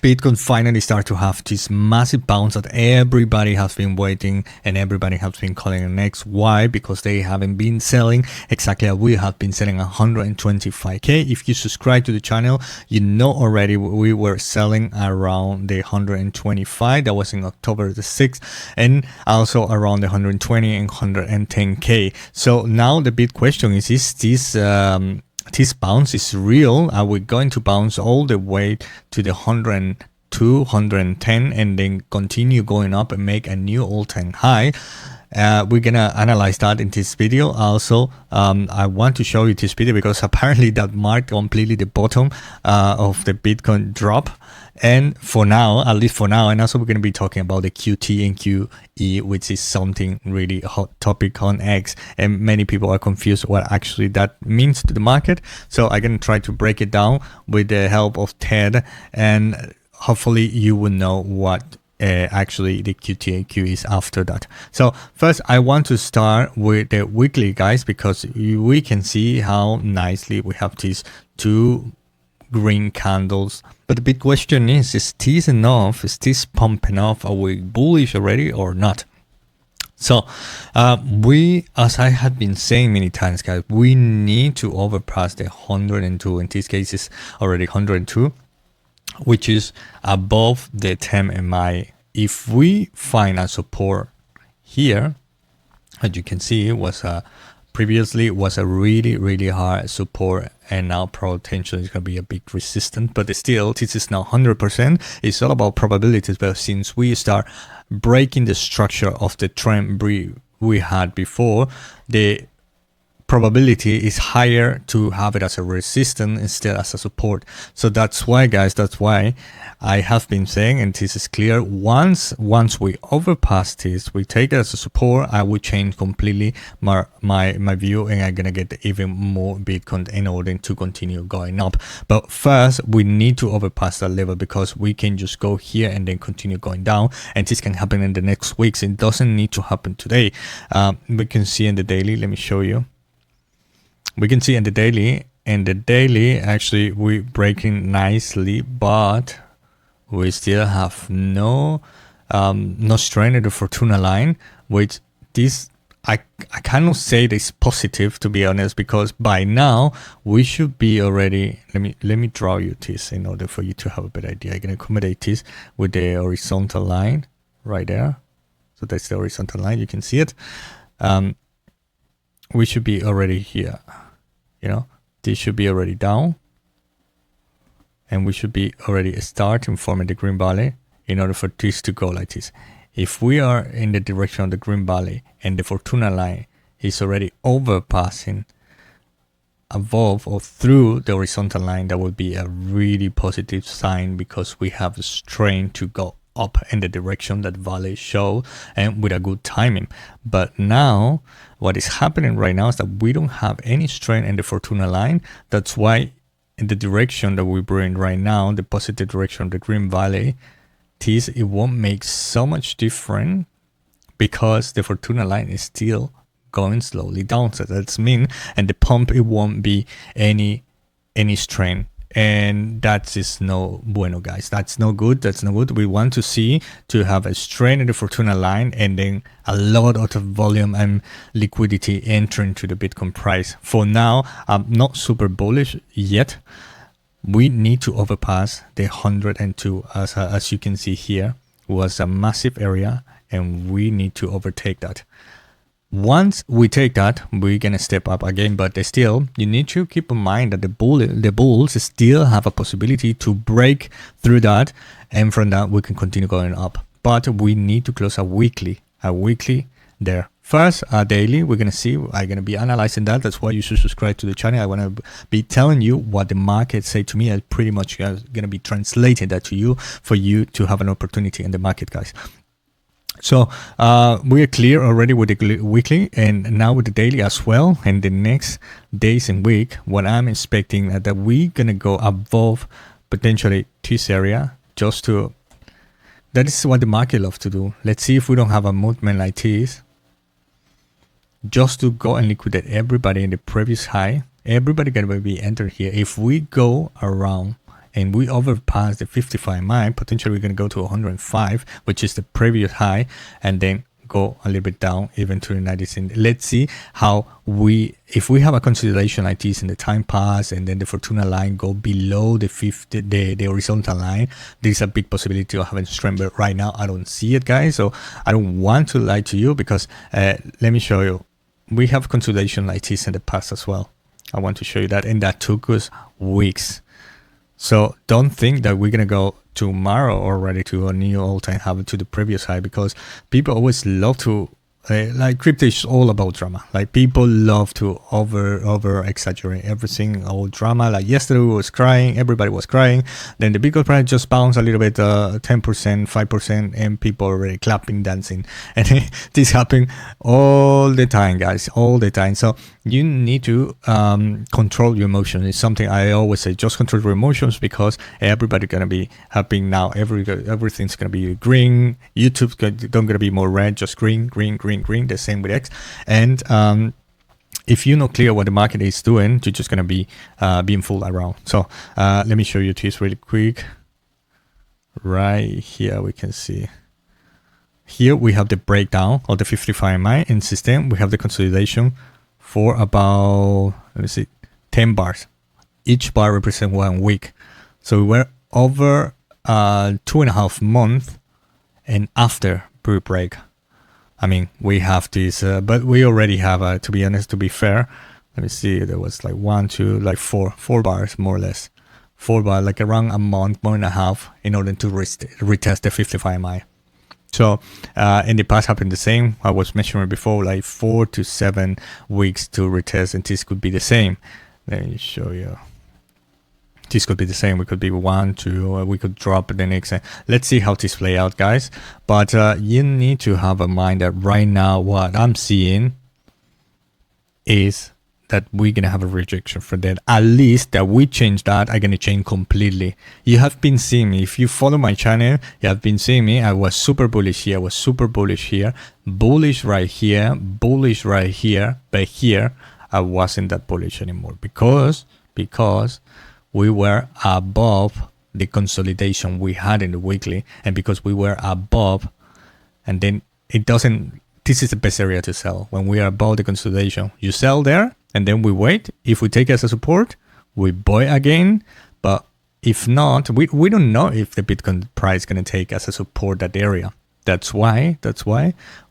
Bitcoin finally started to have this massive bounce that everybody has been waiting and everybody has been calling an X. Why? Because they haven't been selling exactly as we have been selling 125k. If you subscribe to the channel, you know already we were selling around the 125. That was in October the 6th, and also around the 120 and 110k. So now the big question is this bounce is real? Are we going to bounce all the way to the 102, 110 and then continue going up and make a new all-time high? We're gonna analyze that in this video. Also, I want to show you this video because apparently that marked completely the bottom of the Bitcoin drop. And for now, at least for now, and also we're going to be talking about the QT and QE, which is something really hot topic on X, and many people are confused what actually that means to the market. So I'm going to try to break it down with the help of Ted, and hopefully you will know what actually the QT and QE is after that. So first, I want to start with the weekly, guys, because we can see how nicely we have these two green candles. But the big question is this enough? Is this pump enough? Are we bullish already or not? So we, as I have been saying many times, guys, we need to overpass the 102. In this case, it's already 102, which is above the 10 MI. If we find a support here, as you can see, it was previously was a really hard support, and now potentially is going to be a big resistance. But still, this is now 100%. It's all about probabilities. But since we start breaking the structure of the trend we had before, the probability is higher to have it as a resistance instead as a support. So that's why, guys, that's why I have been saying, and this is clear, once we overpass this, we take it as a support, I will change completely my view, and I'm gonna get even more Bitcoin in order to continue going up. But first, we need to overpass that level, because we can just go here and then continue going down, and this can happen in the next weeks. It doesn't need to happen today. We can see in the daily, let me show you. We can see in the daily, actually we're breaking nicely, but we still have no strength in the Fortuna line, which this I cannot say this positive, to be honest, because by now we should be already. Let me draw you this in order for you to have a better idea. I'm gonna accommodate this with the horizontal line right there. So that's the horizontal line. You can see it. We should be already here. You know, this should be already down, and we should be already starting forming the green valley in order for this to go like this. If we are in the direction of the green valley and the Fortuna line is already overpassing above or through the horizontal line, that would be a really positive sign, because we have a strength to go up in the direction that valley show, and with a good timing. But now what is happening right now is that we don't have any strength in the Fortuna line. That's why in the direction that we're in right now, the positive direction of the green valley, it won't make so much difference, because the Fortuna line is still going slowly down. So that's mean, and the pump, it won't be any strength. And that is no bueno, guys. That's no good. That's no good. We want to have a strain in the Fortuna line, and then a lot of volume and liquidity entering to the Bitcoin price. For now, I'm not super bullish yet. We need to overpass the 102, as you can see here. It was a massive area, and we need to overtake that. Once we take that, we're gonna step up again, but still, you need to keep in mind that the bulls still have a possibility to break through that, and from that we can continue going up. But we need to close a weekly there. First, daily, we're gonna see. I'm gonna be analyzing that. That's why you should subscribe to the channel. I wanna be telling you what the market say to me. I pretty much gonna be translating that to you for you to have an opportunity in the market, guys. So we are clear already with the weekly, and now with the daily as well. And the next days and week, what I'm expecting that we're gonna go above potentially this area, just to. That is what the market loves to do. Let's see if we don't have a movement like this, just to go and liquidate everybody in the previous high. Everybody gonna be entered here. If we go around and we overpass the 55 MI, potentially we're going to go to 105, which is the previous high, and then go a little bit down even to the 90. Let's see how if we have a consolidation like this in the time pass, and then the Fortuna line go below the horizontal line, there's a big possibility of having strength. But right now I don't see it, guys, so I don't want to lie to you, because let me show you, we have consolidation like this in the past as well. I want to show you that, and that took us weeks. So don't think that we're gonna go tomorrow already to a new all-time high, to the previous high, because people always love to like, crypto is all about drama. Like, people love to over exaggerate everything, all drama. Like yesterday we was crying, everybody was crying, then the Bitcoin price just bounced a little bit, 10%, 5%, and people already clapping, dancing, and this happen all the time, guys, all the time. So you need to control your emotions. It's something I always say, just control your emotions, because everybody gonna be happy now. Everything's gonna be green. YouTube's don't gonna be more red, just green. The same with X. And if you're not clear what the market is doing, you're just gonna be being fooled around. So let me show you this really quick. Right here we can see. Here we have the breakdown of the 55 MI in system. We have the consolidation for about, let me see, 10 bars. Each bar represents 1 week. So we were over 2.5 months and after pre-break. I mean, we have this, but we already have, to be honest, to be fair, let me see, there was like 1, 2, like 4 bars, more or less. 4 bars, like around a month, 1.5, in order to retest the 55 MI. So in the past happened the same. I was mentioning before, like 4 to 7 weeks to retest, and this could be the same. Let me show you. This could be the same. We could be 1, 2, we could drop the next. Let's see how this play out, guys. But you need to have in mind that right now what I'm seeing is that we're gonna have a rejection for that. At least that we change that, I'm gonna change completely. You have been seeing me, if you follow my channel, you have been seeing me. I was super bullish here, I was super bullish here, bullish right here, bullish right here, but here I wasn't that bullish anymore, because we were above the consolidation we had in the weekly, and because we were above, and then it doesn't, this is the best area to sell. When we are above the consolidation, you sell there, and then we wait. If we take it as a support, we buy again. But if not, we don't know if the Bitcoin price is going to take as a support that area. That's why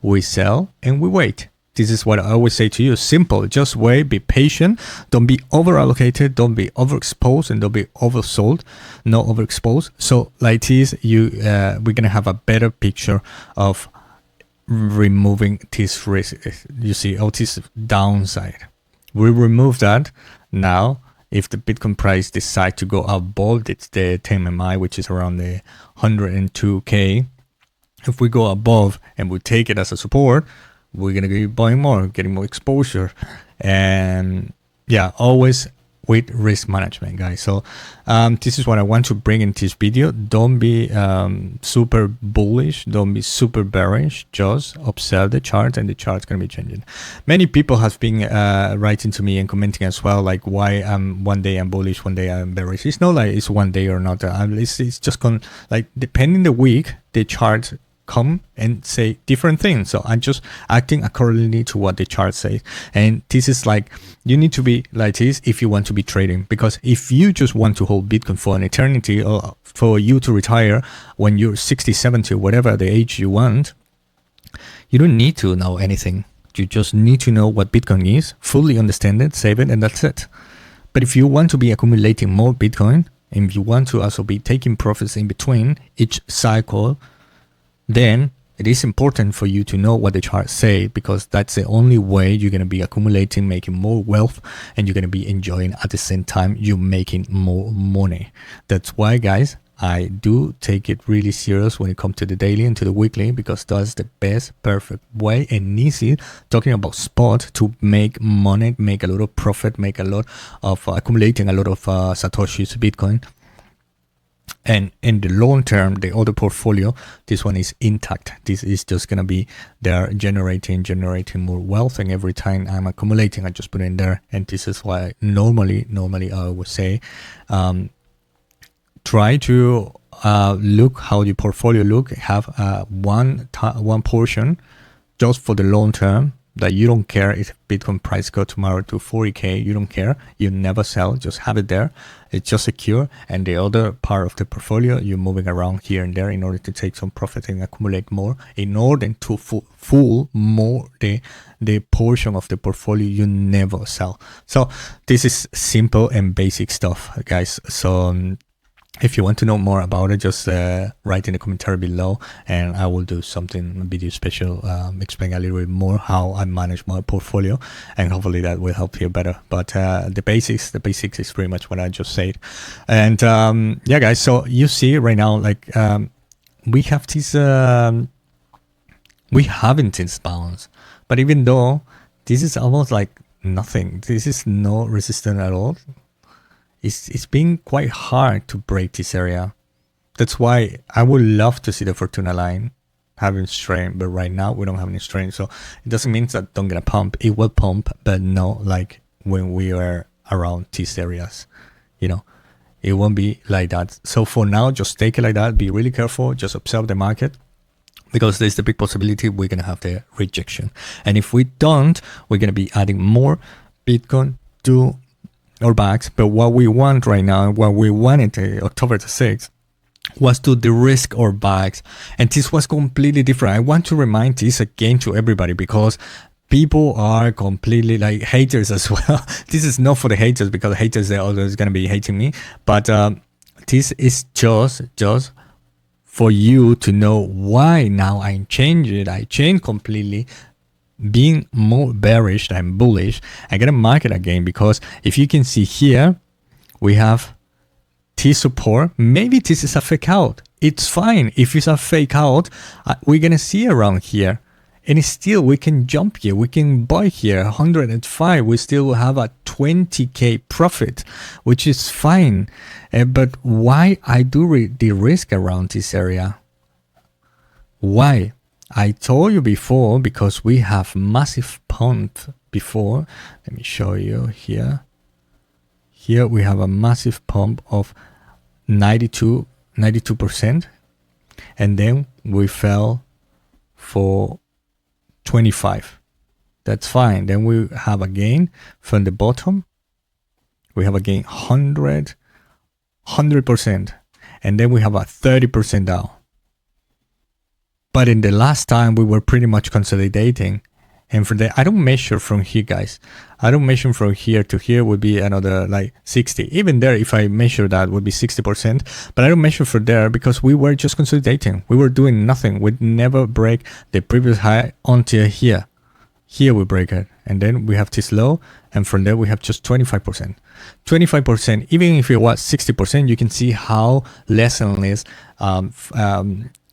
we sell and we wait. This is what I always say to you. Simple. Just wait, be patient. Don't be over allocated. Don't be overexposed, and don't be oversold. No overexposed. So like this, we're going to have a better picture of removing this risk. You see, all this downside. We remove that. Now, if the Bitcoin price decide to go above the 10 MI, which is around the 102K, if we go above and we take it as a support, we're going to be buying more, getting more exposure. And yeah, always with risk management, guys. So this is what I want to bring in this video. Don't be super bullish, don't be super bearish. Just observe the chart, and the chart's going to be changing. Many people have been writing to me and commenting as well, like why one day I'm bullish, one day I'm bearish. It's not like it's one day or not. It's just like depending the week, the chart come and say different things. So I'm just acting accordingly to what the chart says. And this is like, you need to be like this if you want to be trading, because if you just want to hold Bitcoin for an eternity, or for you to retire when you're 60, 70, whatever the age you want, you don't need to know anything. You just need to know what Bitcoin is, fully understand it, save it, and that's it. But if you want to be accumulating more Bitcoin, and if you want to also be taking profits in between each cycle, then it is important for you to know what the charts say, because that's the only way you're going to be accumulating, making more wealth, and you're going to be enjoying at the same time you're making more money. That's why, guys, I do take it really serious when it comes to the daily and to the weekly, because that's the best, perfect way and easy, talking about spot, to make money, make a lot of profit, make a lot of accumulating a lot of Satoshis, Bitcoin. And in the long term, the other portfolio, this one is intact. This is just going to be there generating more wealth. And every time I'm accumulating, I just put in there. And this is why normally I would say, try to look how your portfolio look. Have one portion just for the long term, that you don't care if Bitcoin price go tomorrow to 40K. You don't care. You never sell. Just have it there. It's just secure. And the other part of the portfolio, you're moving around here and there in order to take some profit and accumulate more, in order to fool more the portion of the portfolio you never sell. So this is simple and basic stuff, guys. So if you want to know more about it, just write in the commentary below, and I will do something, a video special, explain a little bit more how I manage my portfolio, and hopefully that will help you better. But the basics is pretty much what I just said. And yeah, guys, so you see right now, like we have this, we haven't this bounce, but even though this is almost like nothing, this is no resistance at all. It's been quite hard to break this area. That's why I would love to see the Fortuna line having strength, but right now we don't have any strength. So it doesn't mean that don't get a pump. It will pump, but no like when we are around these areas, you know, it won't be like that. So for now, just take it like that. Be really careful. Just observe the market, because there's the big possibility we're going to have the rejection. And if we don't, we're going to be adding more Bitcoin to our bags. But what we want right now, what we wanted October the 6th, was to de-risk our bags. And this was completely different. I want to remind this again to everybody, because people are completely like haters as well. This is not for the haters, because the haters, they're always going to be hating me. But this is just for you to know why now I changed it. I changed completely, being more bearish than bullish. I get a market again, because if you can see here, we have T support. Maybe this is a fake out. It's fine. If it's a fake out, we're gonna see around here, and still we can jump here. We can buy here 105. We still have a 20K profit, which is fine. But why I do the risk around this area? Why? I told you before, because we have massive pump before. Let me show you here. Here we have a massive pump of 92%. And then we fell for 25. That's fine. Then we have a gain from the bottom. We have a gain 100%. And then we have a 30% down. But in the last time, we were pretty much consolidating. And for that, I don't measure from here, guys. I don't measure from here to here would be another like 60. Even there, if I measure that, would be 60%. But I don't measure for there, because we were just consolidating. We were doing nothing. We'd never break the previous high until here. Here we break it. And then we have this low. And from there, we have just 25%. 25%, even if it was 60%, you can see how less and less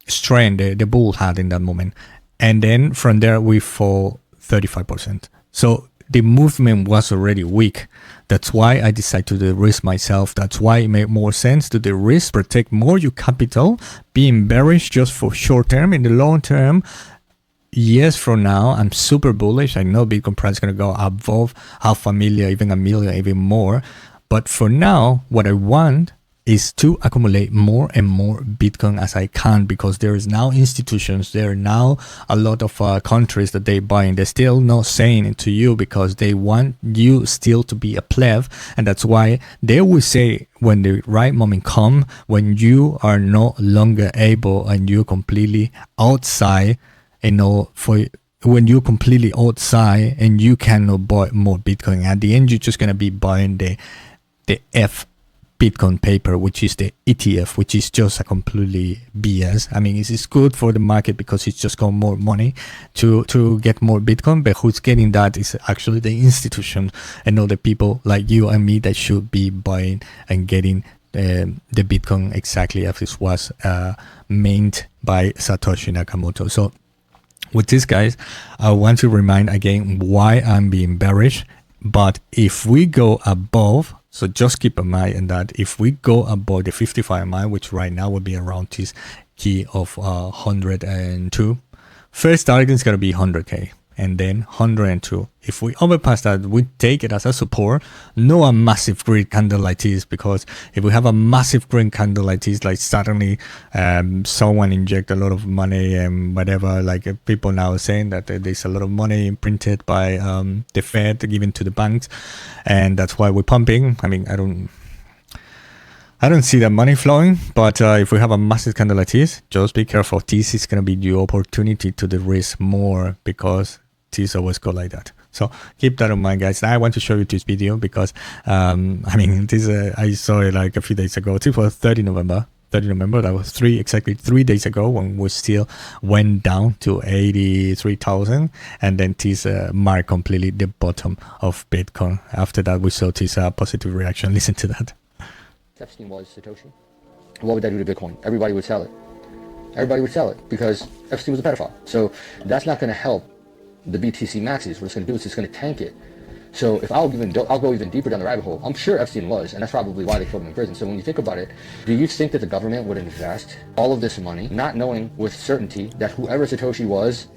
strength the bull had in that moment. And then from there we fall 35%. So the movement was already weak. That's why I decided to de-risk myself. That's why it made more sense to de-risk, protect more your capital, being bearish just for short term. In the long term, yes, for now I'm super bullish. I know Bitcoin price is going to go above $500,000, even $1 million, even more. But for now, what I want is to accumulate more and more Bitcoin as I can, because there is now institutions, there are now a lot of countries that they buy, and they're still not saying it to you, because they want you still to be a pleb. And that's why they will say, when the right moment come, when you are no longer able and you're completely outside, you know, when you're completely outside and you cannot buy more Bitcoin, at the end you're just gonna be buying the Bitcoin paper, which is the ETF, which is just a completely BS. I mean, it's good for the market because it's just got more money to get more Bitcoin, but who's getting that is actually the institution and not the people like you and me that should be buying and getting the Bitcoin exactly as it was meant by Satoshi Nakamoto. So with this, guys, I want to remind again why I'm being bearish. But if we go above, so just keep in mind that if we go above the 55 MI, which right now would be around this key of 102, first target is going to be 100K. and then 102. If we overpass that, we take it as a support, no a massive green candle like this, because if we have a massive green candle like this, like suddenly someone inject a lot of money and whatever, like people now saying that there's a lot of money printed by the Fed given to the banks, and that's why we're pumping. I mean, I don't see that money flowing, but if we have a massive candle like this, just be careful. This is going to be the opportunity to the risk more, because this always go like that. So keep that in mind, guys. I want to show you this video because, I mean, this I saw it like a few days ago. This was 30 November. That was exactly 3 days ago, when we still went down to 83,000, and then this marked completely the bottom of Bitcoin. After that, we saw this positive reaction. Listen to that. Epstein was Satoshi, what would that do to Bitcoin? Everybody would sell it. Everybody would sell it because Epstein was a pedophile. So that's not going to help the BTC maxis. What it's going to do is it's going to tank it. So if I'll go even deeper down the rabbit hole, I'm sure Epstein was, and that's probably why they killed him in prison. So when you think about it, do you think that the government would invest all of this money, not knowing with certainty that whoever Satoshi was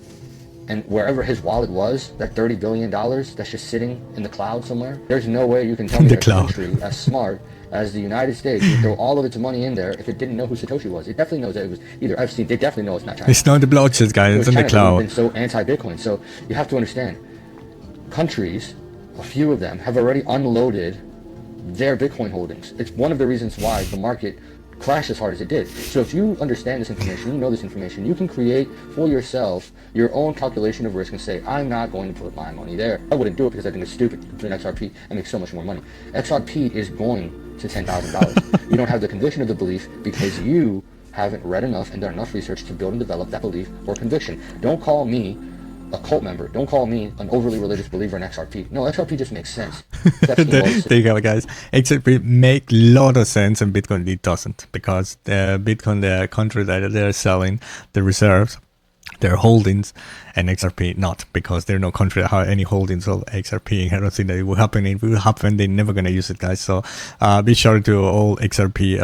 and wherever his wallet was, that $30 billion that's just sitting in the cloud somewhere, there's no way you can tell me that a country as smart as the United States would throw all of its money in there if it didn't know who Satoshi was. It definitely knows that it was either Epstein. They definitely know it's not China. It's not the blockchain, guys. It's in the cloud. Been so anti-Bitcoin. So you have to understand, countries, a few of them, have already unloaded their Bitcoin holdings. It's one of the reasons why the market crashed as hard as it did. So if you understand this information, you know this information, you can create for yourself your own calculation of risk and say, I'm not going to put my money there. I wouldn't do it because I think it's stupid to put an XRP and make so much more money. XRP is going to $10,000. You don't have the conviction of the belief because you haven't read enough and done enough research to build and develop that belief or conviction. Don't call me a cult member. Don't call me an overly religious believer in XRP. No, XRP just makes sense. There you go, guys. XRP make a lot of sense, and Bitcoin it doesn't, because Bitcoin, the country that they're selling the reserves, their holdings, and XRP not, because there's no country that have any holdings of XRP. I don't think that it will happen. If it will happen, they're never going to use it, guys. So be sure to all XRP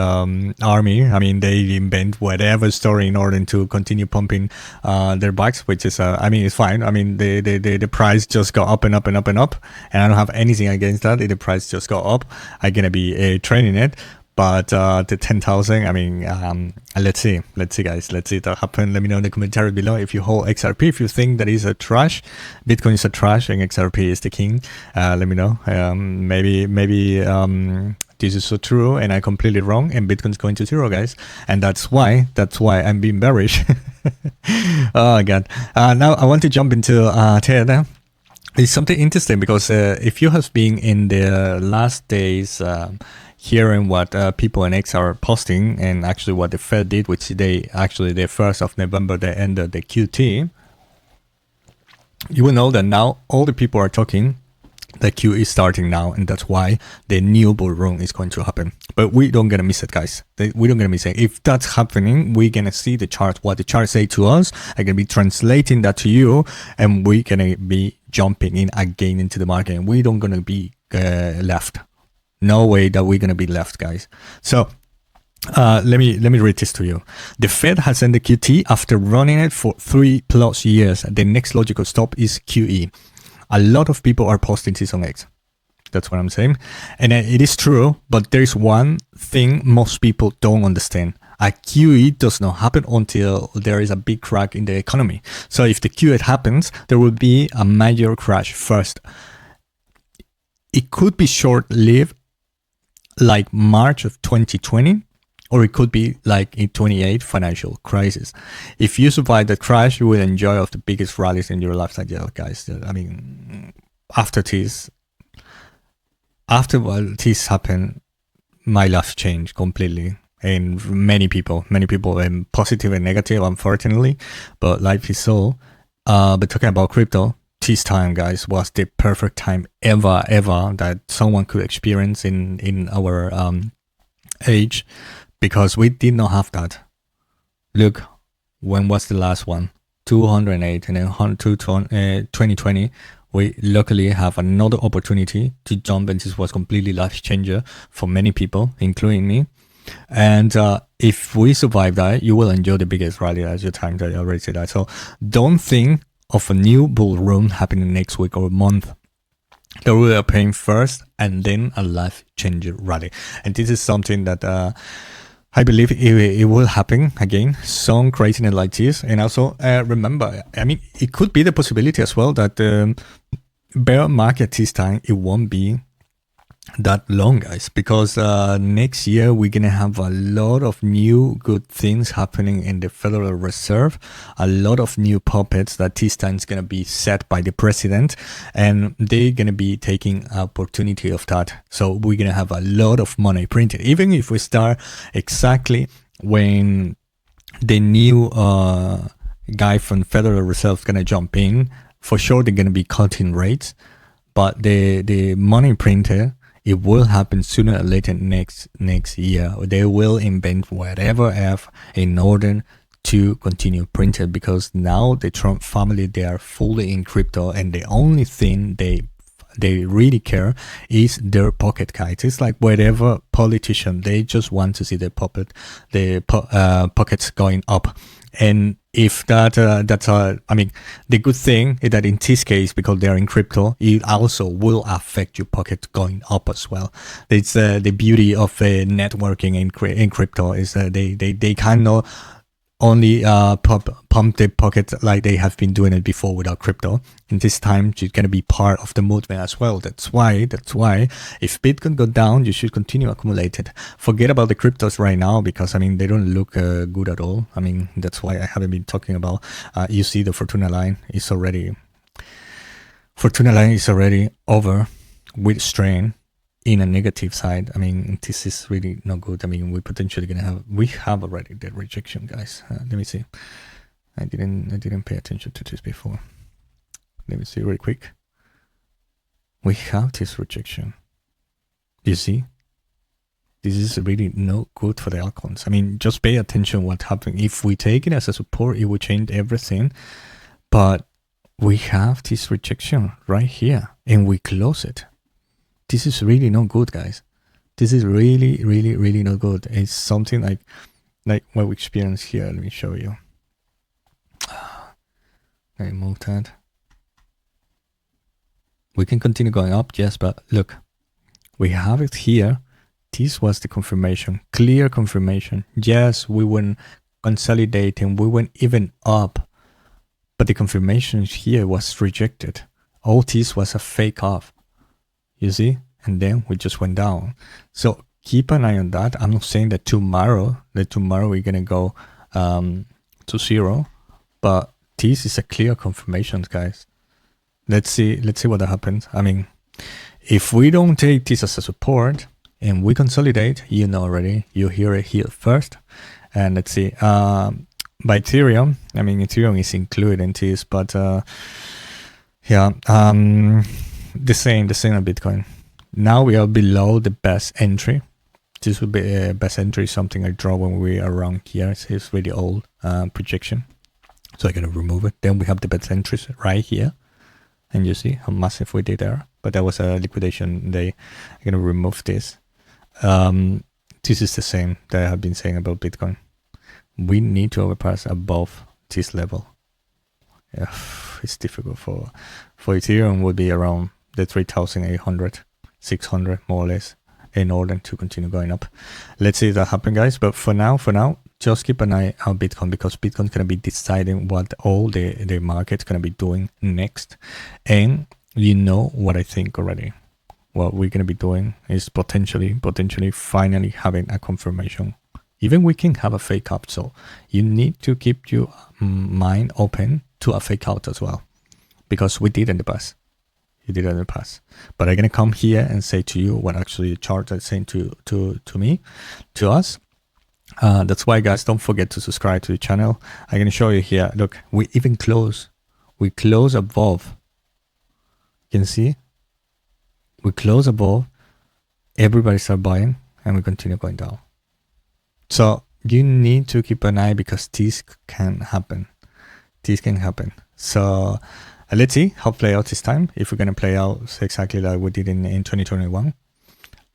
army. I mean, they invent whatever story in order to continue pumping their backs, which is, I mean, it's fine. I mean, the price just go up and up and up and up, and I don't have anything against that. If the price just go up, I'm going to be trading it. But the 10,000, I mean, let's see, guys. Let's see that happen. Let me know in the commentary below if you hold XRP. If you think that is a trash, Bitcoin is a trash and XRP is the king. Let me know. Maybe this is so true and I'm completely wrong, and Bitcoin's going to zero, guys. And that's why I'm being bearish. Oh God. Now I want to jump into Tether. It's something interesting because if you have been in the last days hearing what people in X are posting, and actually what the Fed did, which they actually the 1st of November they ended the QT, you will know that now all the people are talking the Q is starting now, and that's why the new bull run is going to happen. But we don't gonna miss it, guys. We don't gonna miss it. If that's happening, we're gonna see the chart, what the chart say to us. I'm gonna be translating that to you, and we're gonna be jumping in again into the market, and we don't gonna be left. No way that we're gonna be left, guys. So let me read this to you. The Fed has ended QT after running it for 3+ years. The next logical stop is QE. A lot of people are posting this on X. That's what I'm saying. And it is true, but there's one thing most people don't understand. A QE does not happen until there is a big crack in the economy. So if the QE happens, there will be a major crash first. It could be short-lived, like March of 2020, or it could be like in 28 financial crisis. If you survive that crash, you will enjoy of the biggest rallies in your lifetime, guys. I mean, after what this happened, my life changed completely. And many people, positive and negative, unfortunately, but life is so. But talking about crypto, this time, guys, was the perfect time ever that someone could experience in our age, because we did not have that. Look, when was the last one? 208, and then 2020. We luckily have another opportunity to jump, and this was completely life changer for many people, including me. And if we survive that, you will enjoy the biggest rally as your time. That I already said that. So don't think of a new bull run happening next week or month. That we are paying first and then a life-changing rally. And this is something that I believe it will happen again, some craziness like this. And also remember, I mean, it could be the possibility as well that bear market this time, it won't be that long, guys, because next year we're gonna have a lot of new good things happening in the Federal Reserve, a lot of new puppets that this time is gonna be set by the president, and they're gonna be taking opportunity of that. So we're gonna have a lot of money printed, even if we start exactly when the new guy from Federal Reserve is gonna jump in. For sure they're gonna be cutting rates, but the money printer, it will happen sooner or later next year. They will invent whatever F in order to continue printed, because now the Trump family, they are fully in crypto, and the only thing they really care is their pocket guys. It's like whatever politician, they just want to see their pockets going up. And if that's I mean, the good thing is that in this case, because they are in crypto, it also will affect your pocket going up as well. It's the beauty of networking in crypto is they cannot only pump the pocket like they have been doing it before without crypto. And this time you're gonna be part of the movement as well. That's why if Bitcoin go down, you should continue accumulated. Forget about the cryptos right now, because I mean they don't look good at all. I mean that's why I haven't been talking about. You see the Fortuna line is already over with strain in a negative side. I mean, this is really not good. I mean, we have already the rejection, guys. Let me see. I didn't pay attention to this before. Let me see really quick. We have this rejection. You see? This is really not good for the altcoins. I mean, just pay attention what happened. If we take it as a support, it will change everything. But we have this rejection right here, and we close it. This is really not good, guys. This is really, really, really not good. It's something like what we experience here. Let me show you. Let me move that. We can continue going up, yes, but look, we have it here. This was the confirmation, clear confirmation. Yes, we went consolidating, we went even up, but the confirmation here was rejected. All this was a fake off. You see? And then we just went down. So keep an eye on that. I'm not saying that tomorrow we're gonna go to zero, but this is a clear confirmation, guys. Let's see what happens. I mean, if we don't take this as a support and we consolidate, you know already, you hear it here first. And let's see, by Ethereum, I mean, Ethereum is included in this, but yeah, the same on Bitcoin. Now we are below the best entry. This would be best entry, something I draw when we are around here. It's really old projection, so I'm gonna remove it. Then we have the best entries right here, and you see how massive we did there. But that was a liquidation day. I'm gonna remove this. This is the same that I have been saying about Bitcoin. We need to overpass above this level. Yeah, it's difficult for Ethereum. Would be around the 3,800, 600 more or less, in order to continue going up. Let's see if that happens, guys. But for now, just keep an eye on Bitcoin, because Bitcoin's gonna be deciding what all the market's gonna be doing next. And you know what I think already. What we're gonna be doing is potentially finally having a confirmation. Even we can have a fake out, so you need to keep your mind open to a fake out as well, because we did in the past. You did in the past. But I'm gonna come here and say to you what actually the chart is saying to me, to us. That's why, guys, don't forget to subscribe to the channel. I'm gonna show you here. Look, we even close. We close above. You can see. We close above. Everybody start buying, and we continue going down. So you need to keep an eye, because this can happen. This can happen. So let's see how play out this time. If we're gonna play out exactly like we did in 2021,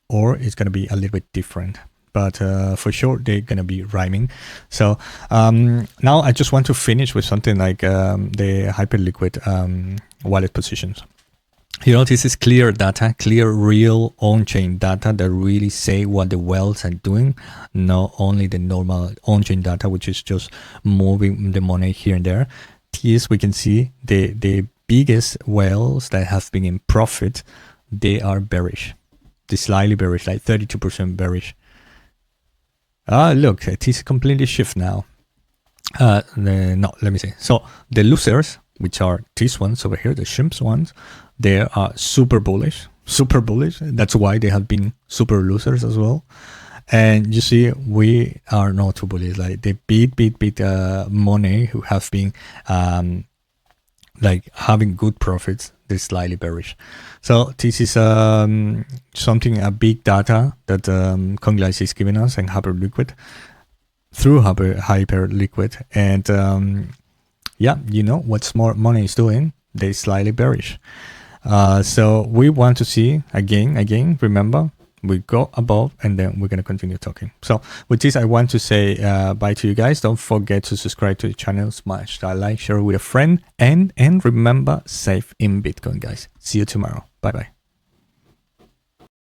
or it's gonna be a little bit different. but for sure they're gonna be rhyming. So now I just want to finish with something like the hyperliquid wallet positions. You know, this is clear data, clear, real on-chain data that really say what the whales are doing, not only the normal on-chain data, which is just moving the money here and there. This, we can see the biggest whales that have been in profit, they are bearish. They're slightly bearish, like 32% bearish. Look, it is completely shift now. No, let me see. So the losers, which are these ones over here, the shrimps ones, they are super bullish. That's why they have been super losers as well. And you see, we are not too bullish. Like the big money who have been like having good profits, they're slightly bearish. So this is something, a big data that Coinbase is giving us, and Hyperliquid through Hyperliquid. And yeah, you know what smart money is doing, they're slightly bearish. So we want to see again, remember, we go above and then we're going to continue talking. So with this, I want to say bye to you guys. Don't forget to subscribe to the channel, smash that like, share with a friend, and remember, save in Bitcoin, guys. See you tomorrow. Bye bye.